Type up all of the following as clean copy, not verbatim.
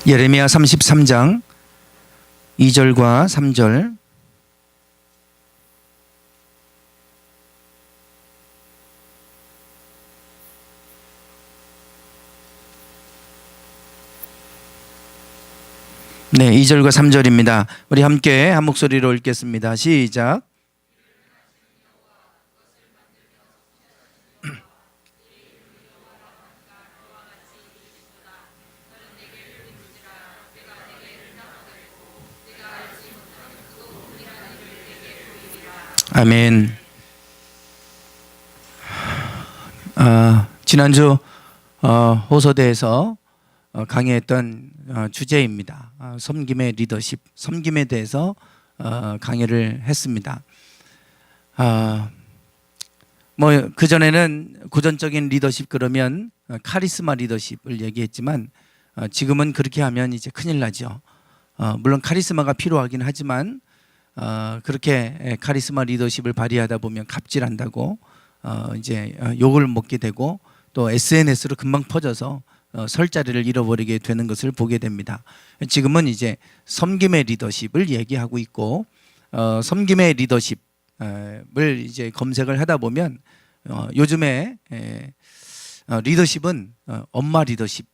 예레미야 33장 2절과 3절. 네, 2절과 3절입니다. 우리 함께 한 목소리로 읽겠습니다. 시작. 아멘. 지난주 호소대에서 강의했던 주제입니다. 섬김의 리더십, 섬김에 대해서 강의를 했습니다. 뭐 그전에는 고전적인 리더십 그러면 카리스마 리더십을 얘기했지만 지금은 그렇게 하면 이제 큰일 나죠. 물론 카리스마가 필요하긴 하지만 그렇게 카리스마 리더십을 발휘하다 보면 갑질한다고 이제 욕을 먹게 되고 또 SNS로 금방 퍼져서 설 자리를 잃어버리게 되는 것을 보게 됩니다. 지금은 이제 섬김의 리더십을 얘기하고 있고 섬김의 리더십을 이제 검색을 하다 보면 요즘에 리더십은 엄마 리더십,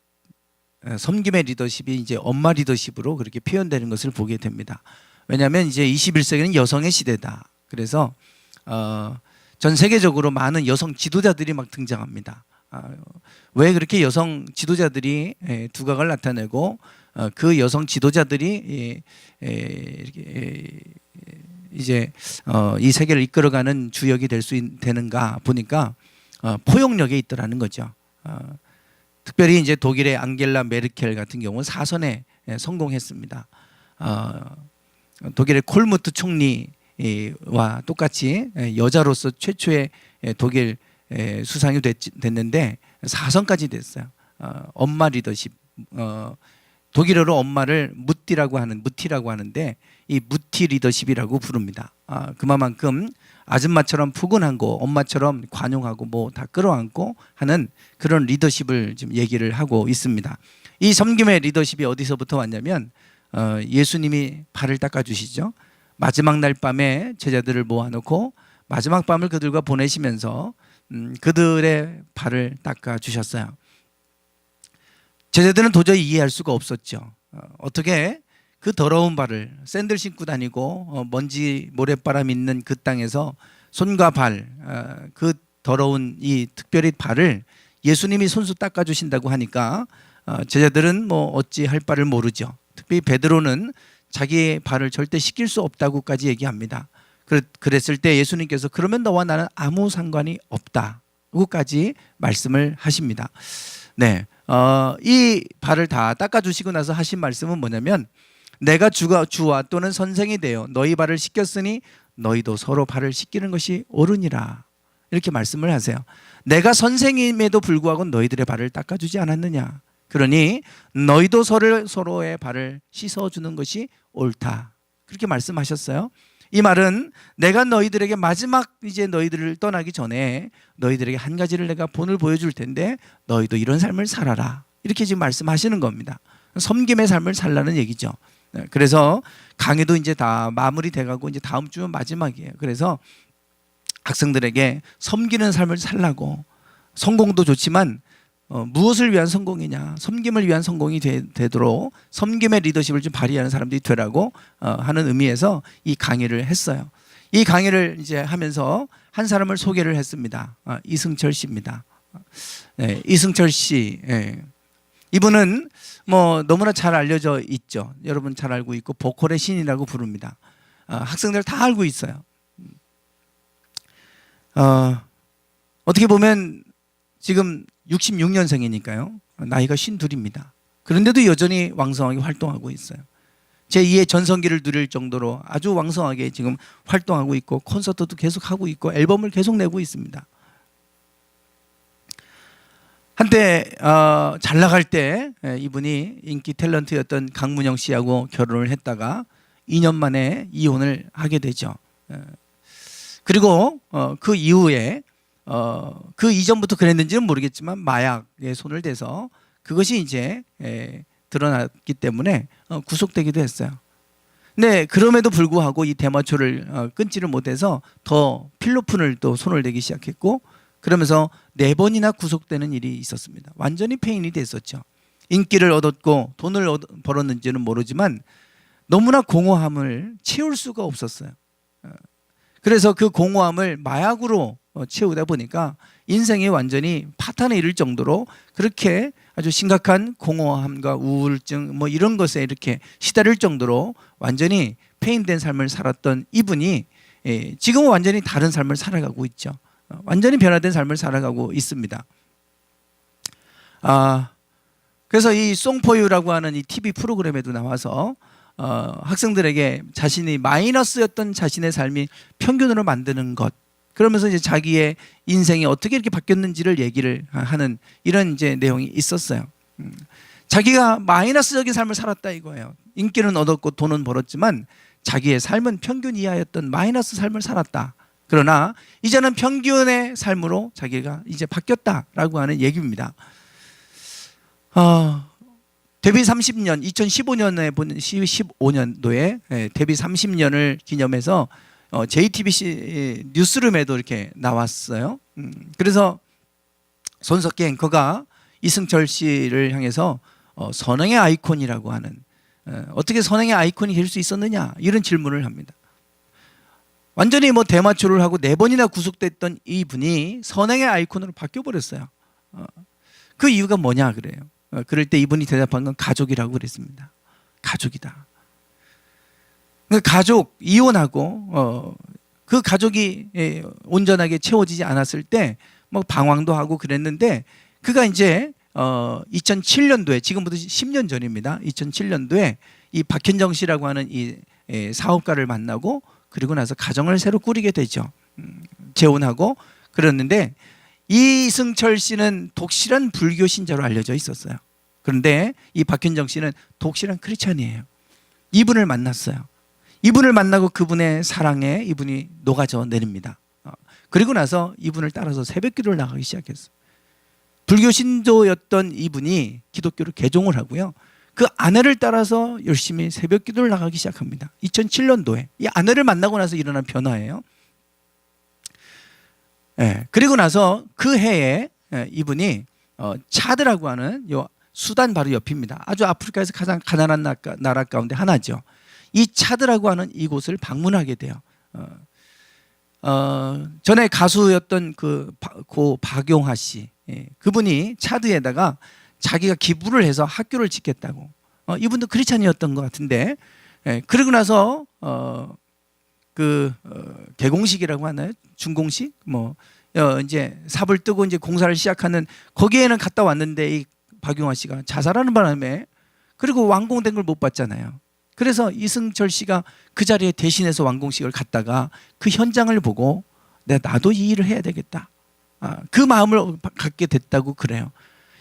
섬김의 리더십이 이제 엄마 리더십으로 그렇게 표현되는 것을 보게 됩니다. 왜냐하면 이제 21세기는 여성의 시대다. 그래서 전 세계적으로 많은 여성 지도자들이 막 등장합니다. 왜 그렇게 여성 지도자들이 두각을 나타내고 그 여성 지도자들이 이제 이 세계를 이끌어가는 주역이 될 수 되는가 보니까 포용력에 있더라는 거죠. 특별히 이제 독일의 앙겔라 메르켈 같은 경우는 사선에 성공했습니다. 독일의 콜무트 총리와 똑같이 여자로서 최초의 독일 수상이 됐는데 4선까지 됐어요. 엄마 리더십. 독일어로 엄마를 무티라고 하는데 이 무티 리더십이라고 부릅니다. 그만큼 아줌마처럼 푸근하고 엄마처럼 관용하고 뭐 다 끌어안고 하는 그런 리더십을 지금 얘기를 하고 있습니다. 이 섬김의 리더십이 어디서부터 왔냐면 예수님이 발을 닦아주시죠. 마지막 날 밤에 제자들을 모아놓고 마지막 밤을 그들과 보내시면서 그들의 발을 닦아주셨어요. 제자들은 도저히 이해할 수가 없었죠. 어떻게 그 더러운 발을 샌들 신고 다니고 먼지 모래바람 있는 그 땅에서 손과 발, 그 더러운 이 특별히 발을 예수님이 손수 닦아주신다고 하니까 제자들은 뭐 어찌 할 바를 모르죠. 특히 베드로는 자기의 발을 절대 씻길 수 없다고까지 얘기합니다. 그랬을 때 예수님께서 그러면 너와 나는 아무 상관이 없다고까지 말씀을 하십니다. 네, 이 발을 다 닦아주시고 나서 하신 말씀은 뭐냐면 내가 주와 또는 선생이 되어 너희 발을 씻겼으니 너희도 서로 발을 씻기는 것이 옳으니라. 이렇게 말씀을 하세요. 내가 선생임에도 불구하고 너희들의 발을 닦아주지 않았느냐. 그러니 너희도 서로의 발을 씻어주는 것이 옳다. 그렇게 말씀하셨어요. 이 말은 내가 너희들에게 마지막 이제 너희들을 떠나기 전에 너희들에게 한 가지를 내가 본을 보여줄 텐데 너희도 이런 삶을 살아라. 이렇게 지금 말씀하시는 겁니다. 섬김의 삶을 살라는 얘기죠. 그래서 강의도 이제 다 마무리돼 가고 이제 다음 주면 마지막이에요. 그래서 학생들에게 섬기는 삶을 살라고, 성공도 좋지만 무엇을 위한 성공이냐, 섬김을 위한 성공이 되도록 섬김의 리더십을 좀 발휘하는 사람들이 되라고 하는 의미에서 이 강의를 했어요. 이 강의를 이제 하면서 한 사람을 소개를 했습니다. 이승철 씨입니다. 네, 이승철 씨. 네. 이분은 뭐 너무나 잘 알려져 있죠. 여러분 잘 알고 있고 보컬의 신이라고 부릅니다. 학생들 다 알고 있어요. 어떻게 보면 지금 66년생이니까요. 나이가 52입니다. 그런데도 여전히 왕성하게 활동하고 있어요. 제2의 전성기를 누릴 정도로 아주 왕성하게 지금 활동하고 있고 콘서트도 계속 하고 있고 앨범을 계속 내고 있습니다. 한때 잘 나갈 때 이분이 인기 탤런트였던 강문영 씨하고 결혼을 했다가 2년 만에 이혼을 하게 되죠. 그리고 그 이후에 그 이전부터 그랬는지는 모르겠지만 마약에 손을 대서 그것이 이제 드러났기 때문에 구속되기도 했어요. 네, 그럼에도 불구하고 이 대마초를 끊지를 못해서 더 필로폰을 또 손을 대기 시작했고, 그러면서 4번이나 구속되는 일이 있었습니다. 완전히 폐인이 됐었죠. 인기를 얻었고 돈을 벌었는지는 모르지만 너무나 공허함을 채울 수가 없었어요. 그래서 그 공허함을 마약으로 채우다 보니까 인생이 완전히 파탄에 이를 정도로 그렇게 아주 심각한 공허함과 우울증 뭐 이런 것에 이렇게 시달릴 정도로 완전히 폐인된 삶을 살았던 이분이 지금은 완전히 다른 삶을 살아가고 있죠. 완전히 변화된 삶을 살아가고 있습니다. 그래서 이 송포유라고 하는 이 TV 프로그램에도 나와서 학생들에게 자신이 마이너스였던 자신의 삶이 평균으로 만드는 것, 그러면서 이제 자기의 인생이 어떻게 이렇게 바뀌었는지를 얘기를 하는 이런 이제 내용이 있었어요. 자기가 마이너스적인 삶을 살았다 이거예요. 인기는 얻었고 돈은 벌었지만 자기의 삶은 평균 이하였던 마이너스 삶을 살았다. 그러나 이제는 평균의 삶으로 자기가 이제 바뀌었다라고 하는 얘기입니다. 데뷔 30년, 2015년에 본 15년도에 데뷔 30년을 기념해서 JTBC 뉴스룸에도 이렇게 나왔어요. 그래서 손석희 앵커가 이승철 씨를 향해서 선행의 아이콘이라고 하는, 어떻게 선행의 아이콘이 될 수 있었느냐 이런 질문을 합니다. 완전히 뭐 대마초를 하고 4번이나 구속됐던 이분이 선행의 아이콘으로 바뀌어버렸어요. 그 이유가 뭐냐 그래요. 그럴 때 이분이 대답한 건 가족이라고 그랬습니다. 가족이다. 가족 이혼하고 그 가족이 온전하게 채워지지 않았을 때 뭐 방황도 하고 그랬는데, 그가 이제 2007년도에, 지금부터 10년 전입니다. 2007년도에 이 박현정 씨라고 하는 이 사업가를 만나고 그리고 나서 가정을 새로 꾸리게 되죠. 재혼하고 그랬는데, 이승철 씨는 독실한 불교 신자로 알려져 있었어요. 그런데 이 박현정 씨는 독실한 크리스천이에요. 이분을 만났어요. 이분을 만나고 그분의 사랑에 이분이 녹아져 내립니다. 그리고 나서 이분을 따라서 새벽기도를 나가기 시작했어요. 불교 신도였던 이분이 기독교로 개종을 하고요. 그 아내를 따라서 열심히 새벽기도를 나가기 시작합니다. 2007년도에 이 아내를 만나고 나서 일어난 변화예요. 그리고 나서 그 해에 이분이 차드라고 하는 요 수단 바로 옆입니다. 아주 아프리카에서 가장 가난한 나라 가운데 하나죠. 이 차드라고 하는 이곳을 방문하게 돼요. 전에 가수였던 고 박용하 씨, 그분이 차드에다가 자기가 기부를 해서 학교를 짓겠다고. 이분도 크리스찬이었던 것 같은데, 그러고 나서 개공식이라고 하나요? 준공식? 이제 삽을 뜨고 이제 공사를 시작하는, 거기에는 갔다 왔는데 이 박용하 씨가 자살하는 바람에, 그리고 완공된 걸 못 봤잖아요. 그래서 이승철 씨가 그 자리에 대신해서 완공식을 갔다가 그 현장을 보고 나도 이 일을 해야 되겠다. 그 마음을 갖게 됐다고 그래요.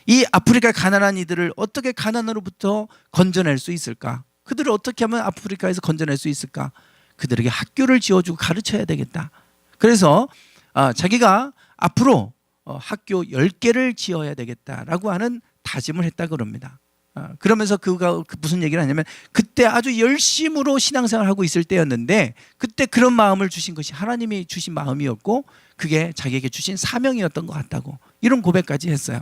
이 아프리카 가난한 이들을 어떻게 가난으로부터 건져낼 수 있을까? 그들을 어떻게 하면 아프리카에서 건져낼 수 있을까? 그들에게 학교를 지어주고 가르쳐야 되겠다. 그래서 자기가 앞으로 학교 10개를 지어야 되겠다라고 하는 다짐을 했다 그럽니다. 그러면서 그가 무슨 얘기를 하냐면, 그때 아주 열심으로 신앙생활을 하고 있을 때였는데 그때 그런 마음을 주신 것이 하나님이 주신 마음이었고 그게 자기에게 주신 사명이었던 것 같다고, 이런 고백까지 했어요.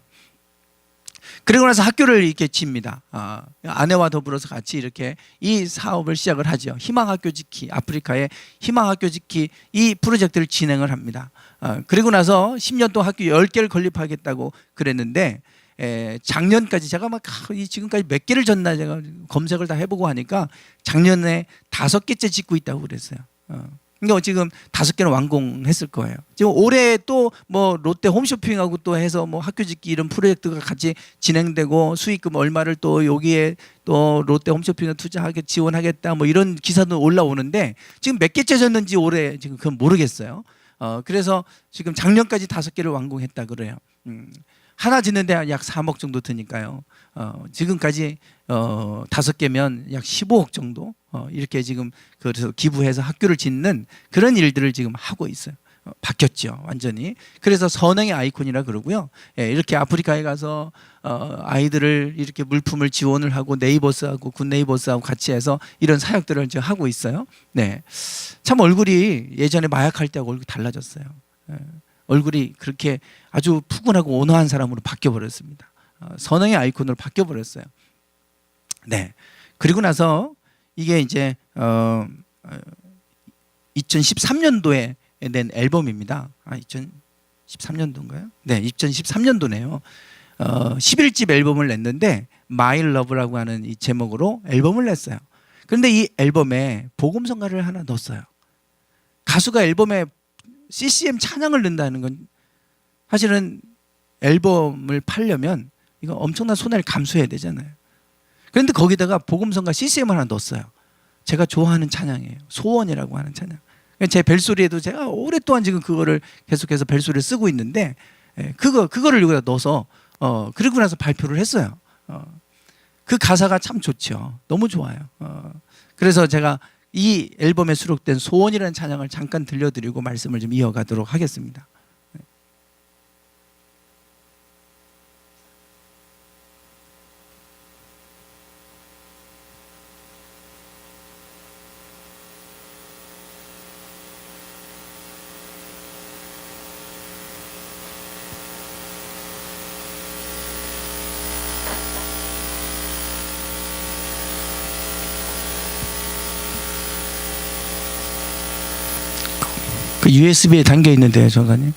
그리고 나서 학교를 이렇게 칩니다. 아내와 더불어서 같이 이렇게 이 사업을 시작을 하죠. 희망학교 짓기, 아프리카의 희망학교 짓기 이 프로젝트를 진행을 합니다. 그리고 나서 10년 동안 학교 10개를 건립하겠다고 그랬는데, 작년까지 제가 지금까지 몇 개를 졌나 제가 검색을 다 해보고 하니까 작년에 5개째 짓고 있다고 그랬어요. 그러니까 지금 5개는 완공했을 거예요. 지금 올해 또 뭐 롯데 홈쇼핑하고 또 해서 뭐 학교 짓기 이런 프로젝트가 같이 진행되고 수익금 얼마를 또 여기에 또 롯데 홈쇼핑에 지원하겠다 뭐 이런 기사도 올라오는데, 지금 몇 개째 졌는지 올해 지금 그건 모르겠어요. 그래서 지금 작년까지 5개를 완공했다 그래요. 하나 짓는데 약 3억 정도 드니까요. 지금까지 5개면 약 15억 정도 이렇게 지금 그래서 기부해서 학교를 짓는 그런 일들을 지금 하고 있어요. 바뀌었죠, 완전히. 그래서 선행의 아이콘이라 그러고요. 예, 이렇게 아프리카에 가서 아이들을 이렇게 물품을 지원을 하고 네이버스하고 굿네이버스하고 같이 해서 이런 사역들을 이제 하고 있어요. 네, 참 얼굴이 예전에 마약할 때하고 얼굴이 달라졌어요. 예, 얼굴이 그렇게 아주 푸근하고 온화한 사람으로 바뀌어 버렸습니다. 선행의 아이콘으로 바뀌어 버렸어요. 네, 그리고 나서 이게 이제 2013년도에 낸 앨범입니다. 2013년도인가요? 네, 2013년도네요. 11집 앨범을 냈는데 My Love라고 하는 이 제목으로 앨범을 냈어요. 그런데 이 앨범에 복음성가를 하나 넣었어요. 가수가 앨범에 CCM 찬양을 넣는다는 건 사실은 앨범을 팔려면 이거 엄청난 손해를 감수해야 되잖아요. 그런데 거기다가 복음성가 CCM 하나 넣었어요. 제가 좋아하는 찬양이에요. 소원이라고 하는 찬양. 제 벨소리에도 제가 오랫동안 지금 그거를 계속해서 벨소리를 쓰고 있는데, 그거를 여기다 넣어서 그리고 나서 발표를 했어요. 그 가사가 참 좋죠. 너무 좋아요. 그래서 제가 이 앨범에 수록된 소원이라는 찬양을 잠깐 들려드리고 말씀을 좀 이어가도록 하겠습니다. 그 USB에 담겨 있는데요, 전사님.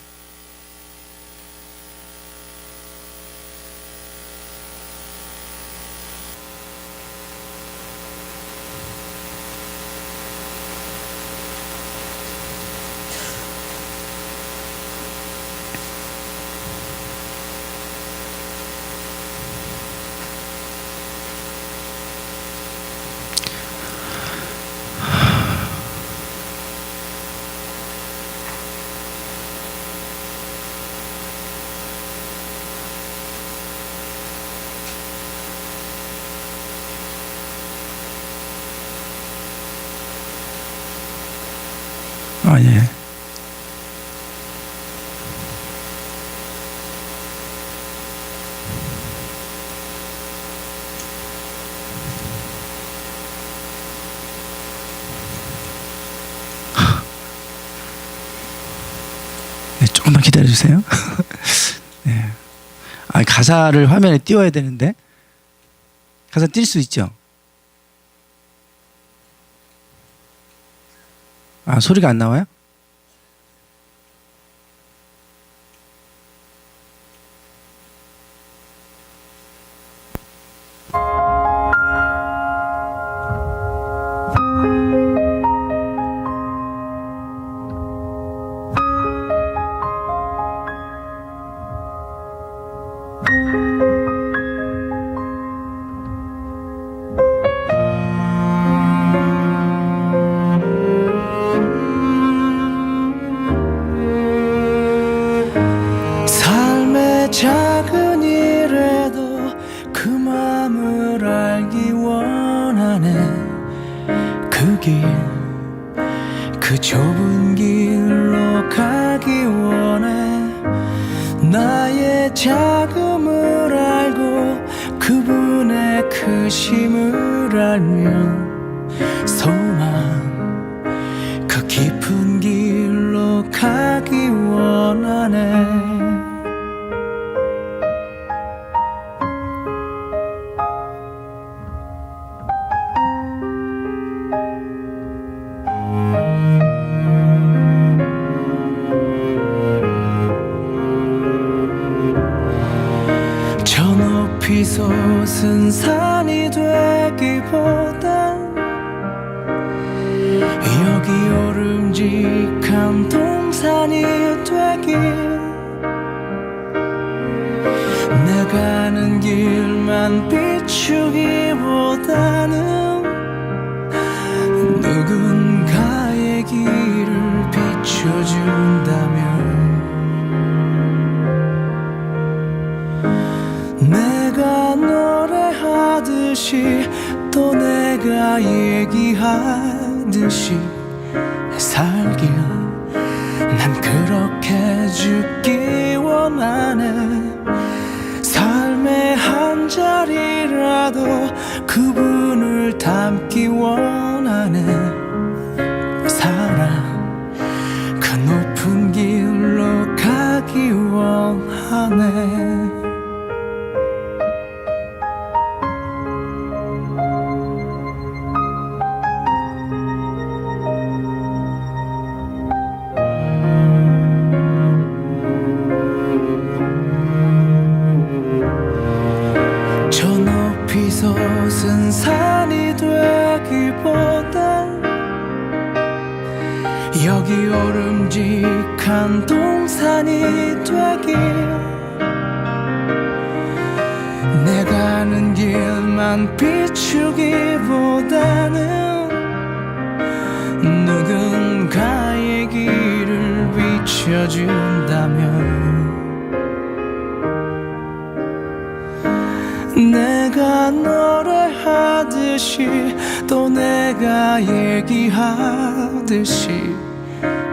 예. 네, 조금만 기다려 주세요. 네. 가사를 화면에 띄워야 되는데 가사 띌 수 있죠? 소리가 안 나와요? 작은 일에도 그 맘을 알기 원하네. 그 길, 그 좁은 길로 가기 원해. 나의 자금을 알고 그분의 크심을 알면 소망, 그 깊은 길로 가기 원하네. 저 높이 솟은 산이 되기보단 여기 오름직한 동산이 되길. 내가 가는 길만 비추기보다는 누군가의 길을 비춰준다면 내가 노래하듯이 또 내가 얘기하듯이 살길. 난 그렇게 죽기 원하네. 삶의 한 자리라도 그분을 닮기 원하네. 사랑 그 높은 길로 가기 원하네. 저 높이 솟은 산이 되기보다 여기 오름직한 동산이 되길. 내가 아는 길만 비추기보다는 누군가의 길을 비춰준다면 내가 노래하듯이 또 내가 얘기하듯이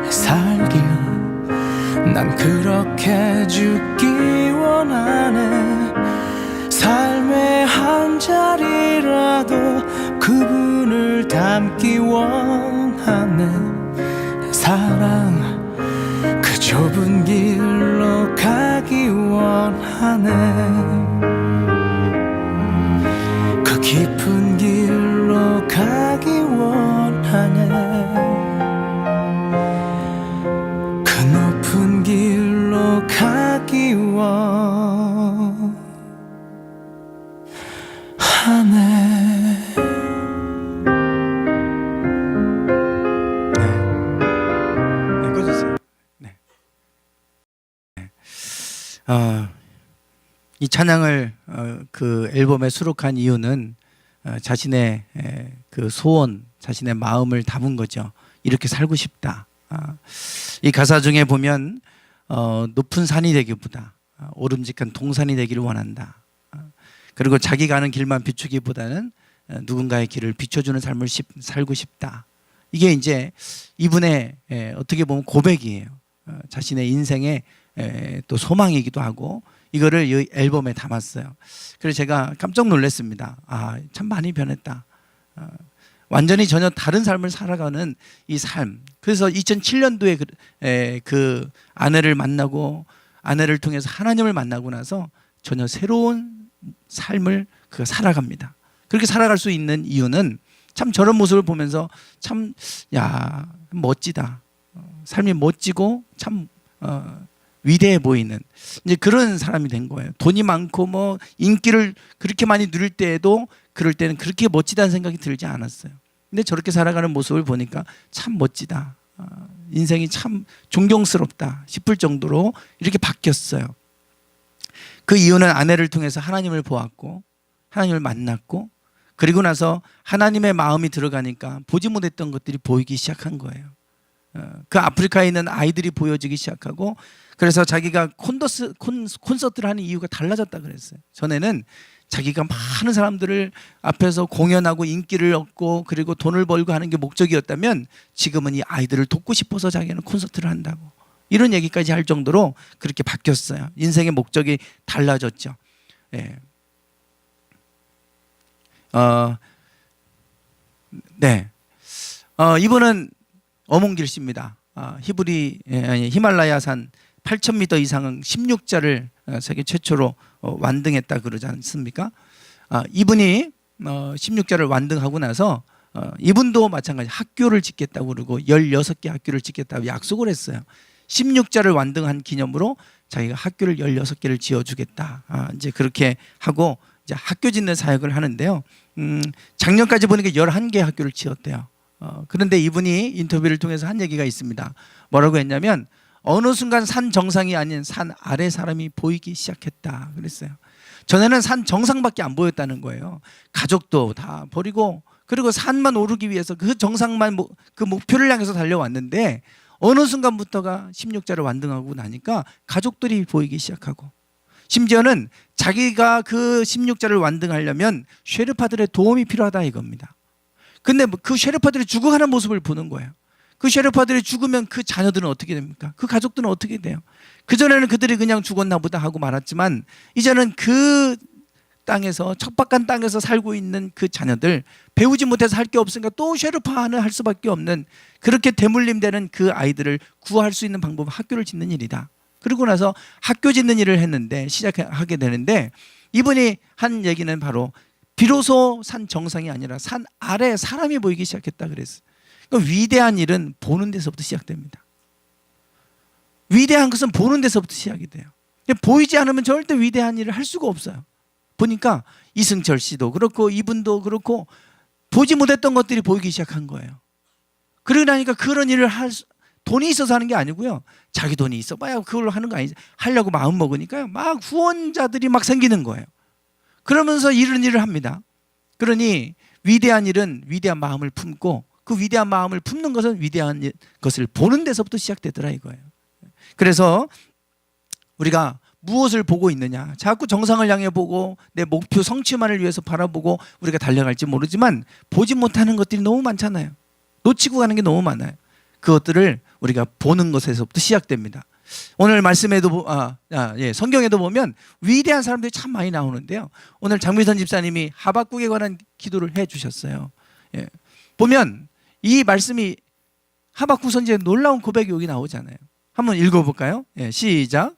살길. 난 그렇게 죽기 원하네. 삶의 한 자리라도 그분을 닮기 원하네. 사랑 그 좁은 길로 가기 원하네. 그 깊은 길로 가기 원하네. 그 높은 길로 가기 원하네. 네, 꺼주세요. 네. 이 찬양을 그 앨범에 수록한 이유는 자신의 그 소원, 자신의 마음을 담은 거죠. 이렇게 살고 싶다. 이 가사 중에 보면 높은 산이 되기보다 오름직한 동산이 되기를 원한다. 그리고 자기 가는 길만 비추기보다는 누군가의 길을 비춰주는 삶을 살고 싶다. 이게 이제 이분의 어떻게 보면 고백이에요. 자신의 인생의 또 소망이기도 하고 이거를 이 앨범에 담았어요. 그래서 제가 깜짝 놀랐습니다. 참 많이 변했다. 완전히 전혀 다른 삶을 살아가는 이 삶. 그래서 2007년도에 그 아내를 만나고 아내를 통해서 하나님을 만나고 나서 전혀 새로운 삶을 살아갑니다. 그렇게 살아갈 수 있는 이유는 참 저런 모습을 보면서 참 멋지다. 삶이 멋지고 참 위대해 보이는 이제 그런 사람이 된 거예요. 돈이 많고 뭐 인기를 그렇게 많이 누릴 때에도 그럴 때는 그렇게 멋지다는 생각이 들지 않았어요. 근데 저렇게 살아가는 모습을 보니까 참 멋지다. 인생이 참 존경스럽다 싶을 정도로 이렇게 바뀌었어요. 그 이유는 아내를 통해서 하나님을 보았고 하나님을 만났고 그리고 나서 하나님의 마음이 들어가니까 보지 못했던 것들이 보이기 시작한 거예요. 그 아프리카에 있는 아이들이 보여지기 시작하고 그래서 자기가 콘서트를 하는 이유가 달라졌다 그랬어요. 전에는 자기가 많은 사람들을 앞에서 공연하고 인기를 얻고 그리고 돈을 벌고 하는 게 목적이었다면 지금은 이 아이들을 돕고 싶어서 자기는 콘서트를 한다고 이런 얘기까지 할 정도로 그렇게 바뀌었어요. 인생의 목적이 달라졌죠. 네. 이분은 어몽길 씨입니다. 히말라야산 8,000m 이상은 16자를 세계 최초로 완등했다 그러지 않습니까? 이분이 16자를 완등하고 나서 이분도 마찬가지 학교를 짓겠다고 그러고 16개 학교를 짓겠다고 약속을 했어요. 16자를 완등한 기념으로 자기가 학교를 16개를 지어주겠다. 이제 그렇게 하고 이제 학교 짓는 사역을 하는데요. 작년까지 보니까 11개 학교를 지었대요. 그런데 이분이 인터뷰를 통해서 한 얘기가 있습니다. 뭐라고 했냐면 어느 순간 산 정상이 아닌 산 아래 사람이 보이기 시작했다 그랬어요. 전에는 산 정상밖에 안 보였다는 거예요. 가족도 다 버리고 그리고 산만 오르기 위해서 그 정상만 그 목표를 향해서 달려왔는데 어느 순간부터가 16자를 완등하고 나니까 가족들이 보이기 시작하고 심지어는 자기가 그 16자를 완등하려면 쉐르파들의 도움이 필요하다 이겁니다. 근데 그 쉐르파들이 죽어가는 모습을 보는 거예요. 그 셰르파들이 죽으면 그 자녀들은 어떻게 됩니까? 그 가족들은 어떻게 돼요? 그전에는 그들이 그냥 죽었나 보다 하고 말았지만 이제는 그 땅에서, 척박한 땅에서 살고 있는 그 자녀들, 배우지 못해서 할 게 없으니까 또 셰르파는 할 수밖에 없는, 그렇게 대물림되는 그 아이들을 구할 수 있는 방법은 학교를 짓는 일이다. 그러고 나서 학교 짓는 일을 했는데, 시작하게 되는데, 이분이 한 얘기는 바로 비로소 산 정상이 아니라 산 아래 사람이 보이기 시작했다 그랬어요. 그러니까 위대한 일은 보는 데서부터 시작됩니다. 위대한 것은 보는 데서부터 시작이 돼요. 보이지 않으면 절대 위대한 일을 할 수가 없어요. 보니까 이승철 씨도 그렇고 이분도 그렇고 보지 못했던 것들이 보이기 시작한 거예요. 그러고 나니까 그런 일을 돈이 있어서 하는 게 아니고요. 자기 돈이 있어 봐야 그걸로 하는 거 아니지. 하려고 마음 먹으니까요. 막 후원자들이 막 생기는 거예요. 그러면서 이런 일을 합니다. 그러니 위대한 일은 위대한 마음을 품고, 그 위대한 마음을 품는 것은 위대한 것을 보는 데서부터 시작되더라 이거예요. 그래서 우리가 무엇을 보고 있느냐, 자꾸 정상을 향해 보고 내 목표 성취만을 위해서 바라보고 우리가 달려갈지 모르지만 보지 못하는 것들이 너무 많잖아요. 놓치고 가는 게 너무 많아요. 그것들을 우리가 보는 것에서부터 시작됩니다. 오늘 말씀에도 성경에도 보면 위대한 사람들이 참 많이 나오는데요. 오늘 장미선 집사님이 하박국에 관한 기도를 해 주셨어요. 예. 보면 이 말씀이 하박국 선지자의 놀라운 고백이 여기 나오잖아요. 한번 읽어볼까요? 예, 시작.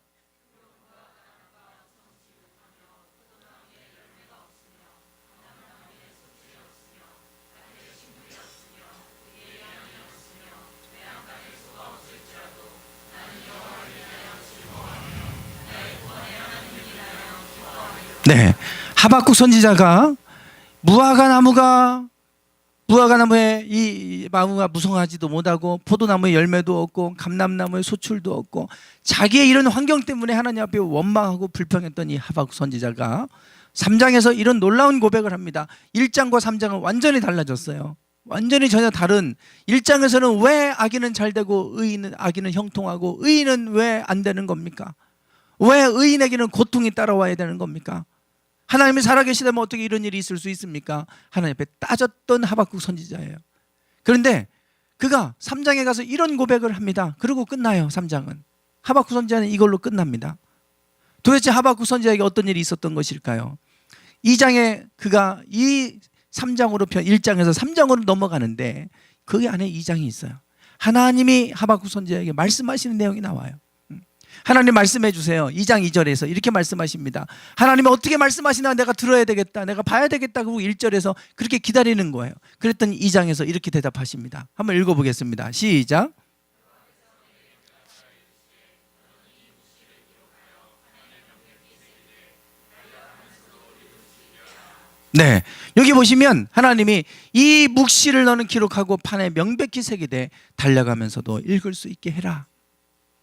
네, 하박국 선지자가 무화과 나무에 이 나무가 무성하지도 못하고 포도나무에 열매도 없고 감람나무에 소출도 없고 자기의 이런 환경 때문에 하나님 앞에 원망하고 불평했던 이 하박국 선지자가 3장에서 이런 놀라운 고백을 합니다. 1장과 3장은 완전히 달라졌어요. 완전히 전혀 다른. 1장에서는 왜 악인은 잘 되고 악인은 형통하고 의인은 왜 안 되는 겁니까? 왜 의인에게는 고통이 따라와야 되는 겁니까? 하나님이 살아계시다면 어떻게 이런 일이 있을 수 있습니까? 하나님 앞에 따졌던 하박국 선지자예요. 그런데 그가 3장에 가서 이런 고백을 합니다. 그리고 끝나요. 3장은. 하박국 선지자는 이걸로 끝납니다. 도대체 하박국 선지자에게 어떤 일이 있었던 것일까요? 2장에 그가 이 3장으로 1장에서 3장으로 넘어가는데 그 안에 2장이 있어요. 하나님이 하박국 선지자에게 말씀하시는 내용이 나와요. 하나님 말씀해 주세요. 2장 2절에서 이렇게 말씀하십니다. 하나님이 어떻게 말씀하시나 내가 들어야 되겠다, 내가 봐야 되겠다. 그리고 1절에서 그렇게 기다리는 거예요. 그랬더니 2장에서 이렇게 대답하십니다. 한번 읽어보겠습니다. 시작. 네, 여기 보시면 하나님이 이 묵시를 너는 기록하고 판에 명백히 새기되 달려가면서도 읽을 수 있게 해라.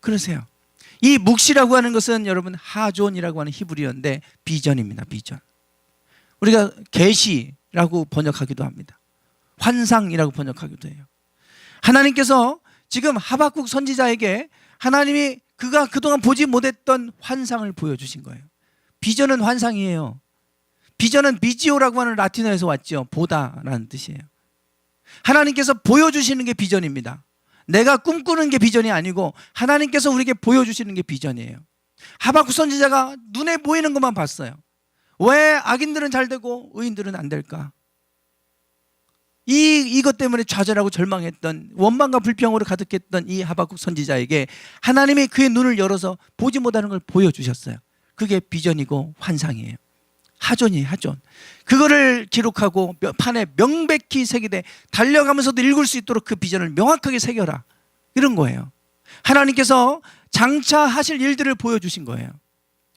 그러세요. 이 묵시라고 하는 것은 여러분 하존이라고 하는 히브리어인데 비전입니다. 비전. 우리가 계시라고 번역하기도 합니다. 환상이라고 번역하기도 해요. 하나님께서 지금 하박국 선지자에게 하나님이 그가 그동안 보지 못했던 환상을 보여주신 거예요. 비전은 환상이에요. 비전은 비지오라고 하는 라틴어에서 왔죠. 보다라는 뜻이에요. 하나님께서 보여주시는 게 비전입니다. 내가 꿈꾸는 게 비전이 아니고 하나님께서 우리에게 보여주시는 게 비전이에요. 하박국 선지자가 눈에 보이는 것만 봤어요. 왜 악인들은 잘 되고 의인들은 안 될까? 이것 때문에 좌절하고 절망했던, 원망과 불평으로 가득했던 이 하박국 선지자에게 하나님이 그의 눈을 열어서 보지 못하는 걸 보여주셨어요. 그게 비전이고 환상이에요. 하존이에요. 하존. 그거를 기록하고 판에 명백히 새기되 달려가면서도 읽을 수 있도록 그 비전을 명확하게 새겨라, 이런 거예요. 하나님께서 장차 하실 일들을 보여주신 거예요.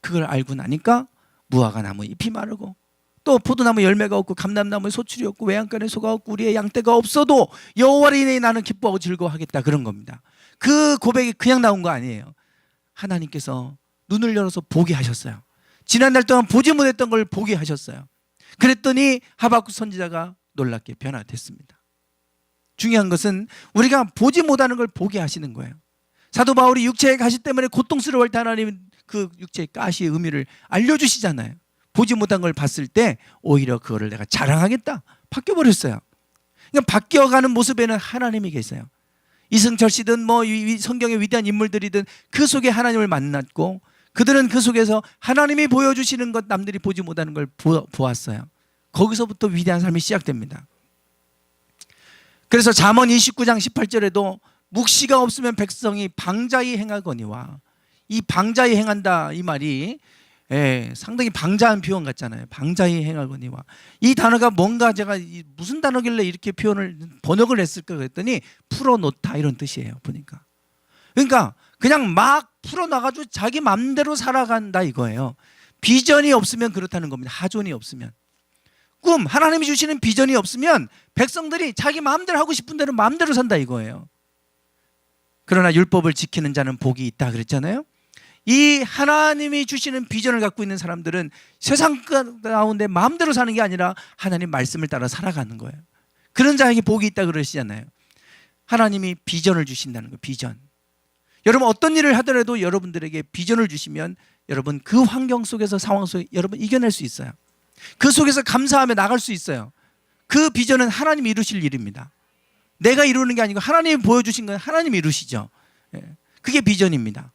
그걸 알고 나니까 무화과 나무 잎이 마르고 또 포도나무 열매가 없고 감람나무에 소출이 없고 외양간에 소가 없고 우리의 양떼가 없어도 여호와를 인해 나는 기뻐하고 즐거워하겠다, 그런 겁니다. 그 고백이 그냥 나온 거 아니에요. 하나님께서 눈을 열어서 보게 하셨어요. 지난달 동안 보지 못했던 걸 보게 하셨어요. 그랬더니 하박국 선지자가 놀랍게 변화됐습니다. 중요한 것은 우리가 보지 못하는 걸 보게 하시는 거예요. 사도 바울이 육체의 가시 때문에 고통스러울 때 하나님은 그 육체의 가시의 의미를 알려주시잖아요. 보지 못한 걸 봤을 때 오히려 그거를 내가 자랑하겠다, 바뀌어버렸어요. 그러니까 바뀌어가는 모습에는 하나님이 계세요. 이승철 씨든 뭐 성경의 위대한 인물들이든 그 속에 하나님을 만났고 그들은 그 속에서 하나님이 보여주시는 것 남들이 보지 못하는 걸 보았어요. 거기서부터 위대한 삶이 시작됩니다. 그래서 잠언 29장 18절에도 묵시가 없으면 백성이 방자히 행하거니와, 이 방자히 행한다 이 말이 상당히 방자한 표현 같잖아요. 방자히 행하거니와, 이 단어가 뭔가 제가 무슨 단어길래 이렇게 번역을 했을까 그랬더니 풀어놓다 이런 뜻이에요. 보니까 그러니까 그냥 막 풀어놔가지고 자기 마음대로 살아간다 이거예요. 비전이 없으면 그렇다는 겁니다. 하존이 없으면, 하나님이 주시는 비전이 없으면 백성들이 자기 마음대로 하고 싶은 대로 마음대로 산다 이거예요. 그러나 율법을 지키는 자는 복이 있다 그랬잖아요. 이 하나님이 주시는 비전을 갖고 있는 사람들은 세상 가운데 마음대로 사는 게 아니라 하나님 말씀을 따라 살아가는 거예요. 그런 자에게 복이 있다 그러시잖아요. 하나님이 비전을 주신다는 거예요. 비전. 여러분 어떤 일을 하더라도 여러분들에게 비전을 주시면 여러분 그 환경 속에서, 상황 속에 여러분 이겨낼 수 있어요. 그 속에서 감사하며 나갈 수 있어요. 그 비전은 하나님이 이루실 일입니다. 내가 이루는 게 아니고 하나님이 보여주신 건 하나님이 이루시죠. 그게 비전입니다.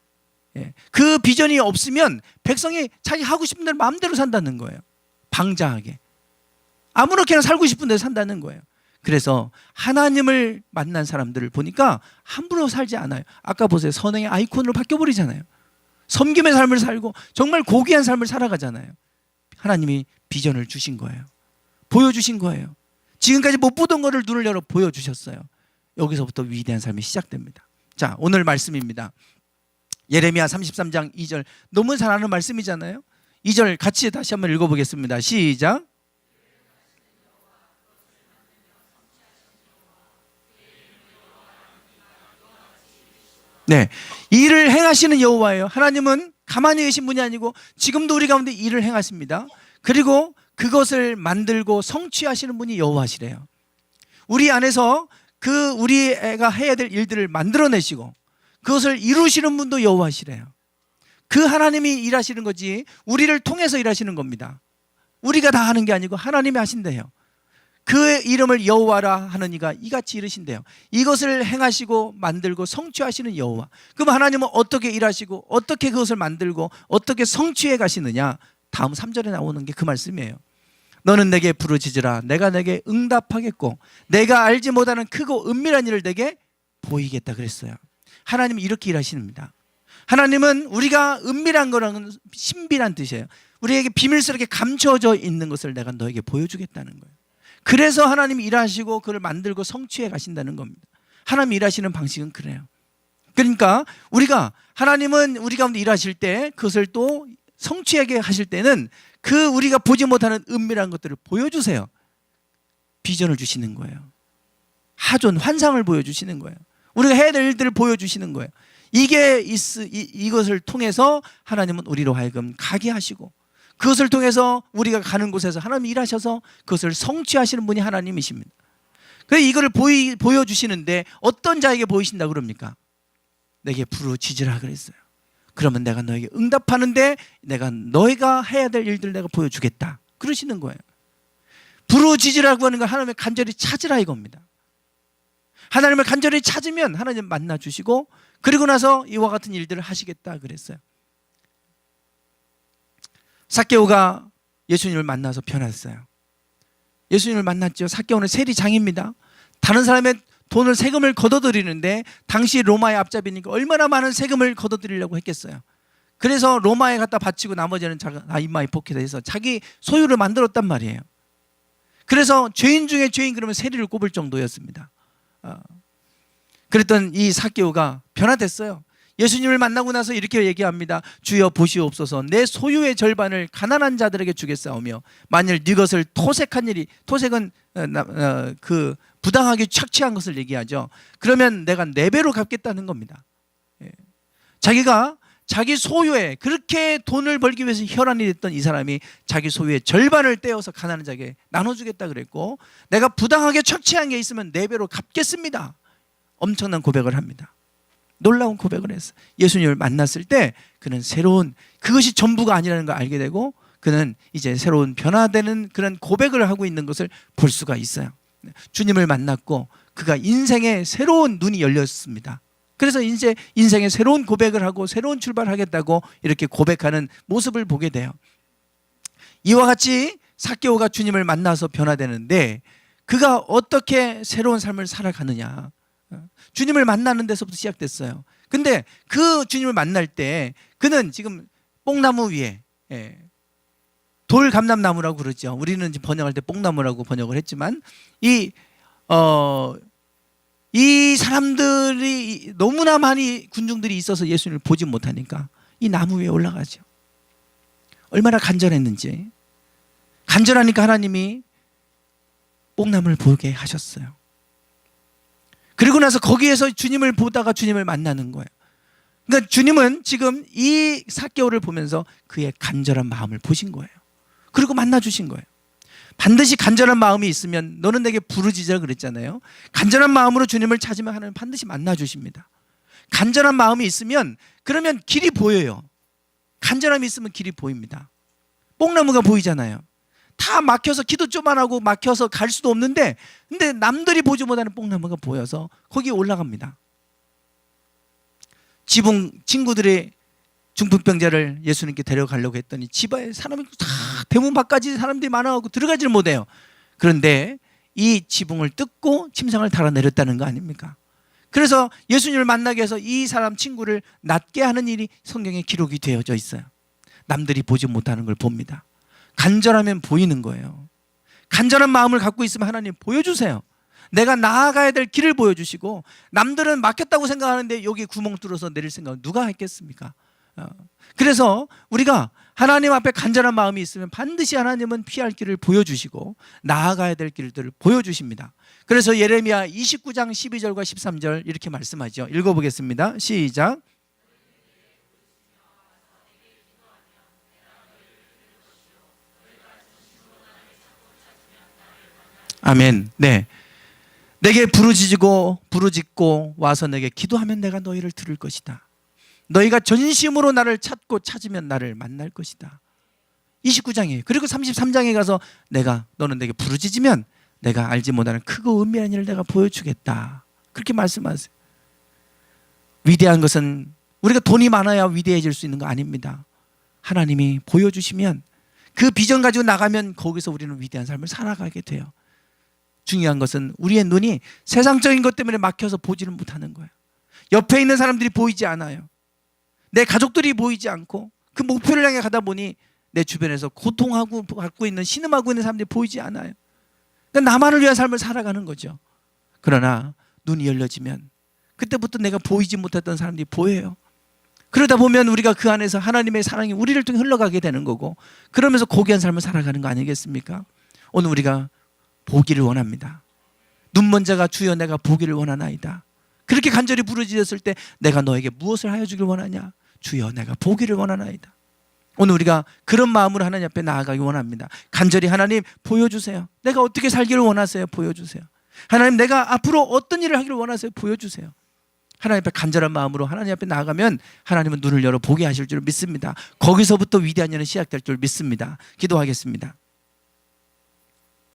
그 비전이 없으면 백성이 자기 하고 싶은 대로 마음대로 산다는 거예요. 방자하게 아무렇게나 살고 싶은 대로 산다는 거예요. 그래서 하나님을 만난 사람들을 보니까 함부로 살지 않아요. 아까 보세요. 선행의 아이콘으로 바뀌어버리잖아요. 섬김의 삶을 살고 정말 고귀한 삶을 살아가잖아요. 하나님이 비전을 주신 거예요. 보여주신 거예요. 지금까지 못 보던 것을 눈을 열어 보여주셨어요. 여기서부터 위대한 삶이 시작됩니다. 자, 오늘 말씀입니다. 예레미야 33장 2절, 너무 잘 아는 말씀이잖아요. 2절 같이 다시 한번 읽어보겠습니다. 시작. 네, 일을 행하시는 여호와예요. 하나님은 가만히 계신 분이 아니고 지금도 우리 가운데 일을 행하십니다. 그리고 그것을 만들고 성취하시는 분이 여호와시래요. 우리 안에서 우리 애가 해야 될 일들을 만들어내시고 그것을 이루시는 분도 여호와시래요. 그 하나님이 일하시는 거지 우리를 통해서 일하시는 겁니다. 우리가 다 하는 게 아니고 하나님이 하신대요. 그 이름을 여호와라 하는 이가 이같이 이르신대요. 이것을 행하시고 만들고 성취하시는 여호와. 그럼 하나님은 어떻게 일하시고 어떻게 그것을 만들고 어떻게 성취해 가시느냐? 다음 3절에 나오는 게 그 말씀이에요. 너는 내게 부르짖으라 내가 내게 응답하겠고 내가 알지 못하는 크고 은밀한 일을 내게 보이겠다 그랬어요. 하나님은 이렇게 일하십니다. 하나님은 우리가 은밀한 거라는 신비란 뜻이에요. 우리에게 비밀스럽게 감춰져 있는 것을 내가 너에게 보여주겠다는 거예요. 그래서 하나님이 일하시고 그걸 만들고 성취해 가신다는 겁니다. 하나님 일하시는 방식은 그래요. 그러니까 하나님은 우리 가운데 일하실 때 그것을 또 성취하게 하실 때는 우리가 보지 못하는 은밀한 것들을 보여주세요. 비전을 주시는 거예요. 하존, 환상을 보여주시는 거예요. 우리가 해야 될 일들을 보여주시는 거예요. 이것을 통해서 하나님은 우리로 하여금 가게 하시고 그것을 통해서 우리가 가는 곳에서 하나님이 일하셔서 그것을 성취하시는 분이 하나님이십니다. 그래서 이거를 보여주시는데 어떤 자에게 보이신다고 그럽니까? 내게 부르짖으라 그랬어요. 그러면 내가 너에게 응답하는데 너희가 해야 될 일들을 내가 보여주겠다 그러시는 거예요. 부르짖으라고 하는 건 하나님을 간절히 찾으라 이겁니다. 하나님을 간절히 찾으면 하나님 만나주시고 그리고 나서 이와 같은 일들을 하시겠다 그랬어요. 삭개오가 예수님을 만나서 변했어요. 예수님을 만났죠. 삭개오는 세리장입니다. 다른 사람의 돈을 세금을 걷어들이는데 당시 로마의 앞잡이니까 얼마나 많은 세금을 걷어들이려고 했겠어요. 그래서 로마에 갖다 바치고 나머지는 이마에 포켓해서 자기 소유를 만들었단 말이에요. 그래서 죄인 중에 죄인 그러면 세리를 꼽을 정도였습니다. 그랬던 이 삭개오가 변화됐어요. 예수님을 만나고 나서 이렇게 얘기합니다. 주여 보시옵소서 내 소유의 절반을 가난한 자들에게 주겠사오며 만일 네 것을 토색한 일이, 토색은 부당하게 착취한 것을 얘기하죠. 그러면 내가 4배로 갚겠다는 겁니다. 자기가 자기 소유에 그렇게 돈을 벌기 위해서 혈안이 됐던 이 사람이 자기 소유의 절반을 떼어서 가난한 자에게 나눠주겠다 그랬고 내가 부당하게 착취한 게 있으면 4배로 갚겠습니다. 엄청난 고백을 합니다. 놀라운 고백을 했어요. 예수님을 만났을 때 그는 새로운, 그것이 전부가 아니라는 걸 알게 되고 그는 이제 새로운 변화되는 그런 고백을 하고 있는 것을 볼 수가 있어요. 주님을 만났고 그가 인생의 새로운 눈이 열렸습니다. 그래서 이제 인생의 새로운 고백을 하고 새로운 출발하겠다고 이렇게 고백하는 모습을 보게 돼요. 이와 같이 삭개오가 주님을 만나서 변화되는데 그가 어떻게 새로운 삶을 살아가느냐. 주님을 만나는 데서부터 시작됐어요. 근데 그 주님을 만날 때 그는 지금 뽕나무 위에, 돌감람나무라고 그러죠. 우리는 번역할 때 뽕나무라고 번역을 했지만 이 사람들이 너무나 많이 군중들이 있어서 예수님을 보지 못하니까 이 나무 위에 올라가죠. 얼마나 간절했는지. 간절하니까 하나님이 뽕나무를 보게 하셨어요. 그리고 나서 거기에서 주님을 보다가 주님을 만나는 거예요. 그러니까 주님은 지금 이 삭개오를 보면서 그의 간절한 마음을 보신 거예요. 그리고 만나 주신 거예요. 반드시 간절한 마음이 있으면 너는 내게 부르짖으라 그랬잖아요. 간절한 마음으로 주님을 찾으면 하나님 반드시 만나 주십니다. 간절한 마음이 있으면 그러면 길이 보여요. 간절함이 있으면 길이 보입니다. 뽕나무가 보이잖아요. 다 막혀서 기도 좀만 하고 막혀서 갈 수도 없는데 근데 남들이 보지 못하는 뽕나무가 보여서 거기에 올라갑니다. 지붕 친구들의 중풍병자를 예수님께 데려가려고 했더니 집에 사람이 다 대문 밖까지 사람들이 많아가지고 들어가지를 못해요. 그런데 이 지붕을 뜯고 침상을 달아내렸다는 거 아닙니까? 그래서 예수님을 만나기 위해서 이 사람 친구를 낫게 하는 일이 성경에 기록이 되어져 있어요. 남들이 보지 못하는 걸 봅니다. 간절하면 보이는 거예요. 간절한 마음을 갖고 있으면 하나님 보여주세요. 내가 나아가야 될 길을 보여주시고 남들은 막혔다고 생각하는데 여기 구멍 뚫어서 내릴 생각은 누가 했겠습니까? 그래서 우리가 하나님 앞에 간절한 마음이 있으면 반드시 하나님은 피할 길을 보여주시고 나아가야 될 길들을 보여주십니다. 그래서 예레미야 29장 12절과 13절 이렇게 말씀하죠. 읽어보겠습니다. 시작. 아멘. 네. 내게 부르짖고 와서 내게 기도하면 내가 너희를 들을 것이다. 너희가 전심으로 나를 찾고 찾으면 나를 만날 것이다. 29장이에요. 그리고 33장에 가서 너는 내게 부르짖으면 내가 알지 못하는 크고 은밀한 일을 내가 보여주겠다. 그렇게 말씀하세요. 위대한 것은 우리가 돈이 많아야 위대해질 수 있는 거 아닙니다. 하나님이 보여주시면 그 비전 가지고 나가면 거기서 우리는 위대한 삶을 살아가게 돼요. 중요한 것은 우리의 눈이 세상적인 것 때문에 막혀서 보지를 못하는 거예요. 옆에 있는 사람들이 보이지 않아요. 내 가족들이 보이지 않고 그 목표를 향해 가다 보니 내 주변에서 고통하고 갖고 있는 신음하고 있는 사람들이 보이지 않아요. 그러니까 나만을 위한 삶을 살아가는 거죠. 그러나 눈이 열려지면 그때부터 내가 보이지 못했던 사람들이 보여요. 그러다 보면 우리가 그 안에서 하나님의 사랑이 우리를 통해 흘러가게 되는 거고 그러면서 고귀한 삶을 살아가는 거 아니겠습니까? 오늘 우리가 보기를 원합니다. 눈먼 자가 주여 내가 보기를 원하나이다. 그렇게 간절히 부르짖었을 때 내가 너에게 무엇을 하여 주길 원하냐? 주여 내가 보기를 원하나이다. 오늘 우리가 그런 마음으로 하나님 앞에 나아가기 원합니다. 간절히 하나님 보여주세요. 내가 어떻게 살기를 원하세요? 보여주세요. 하나님 내가 앞으로 어떤 일을 하기를 원하세요? 보여주세요. 하나님 앞에 간절한 마음으로 하나님 앞에 나아가면 하나님은 눈을 열어 보게 하실 줄 믿습니다. 거기서부터 위대한 일은 시작될 줄 믿습니다. 기도하겠습니다.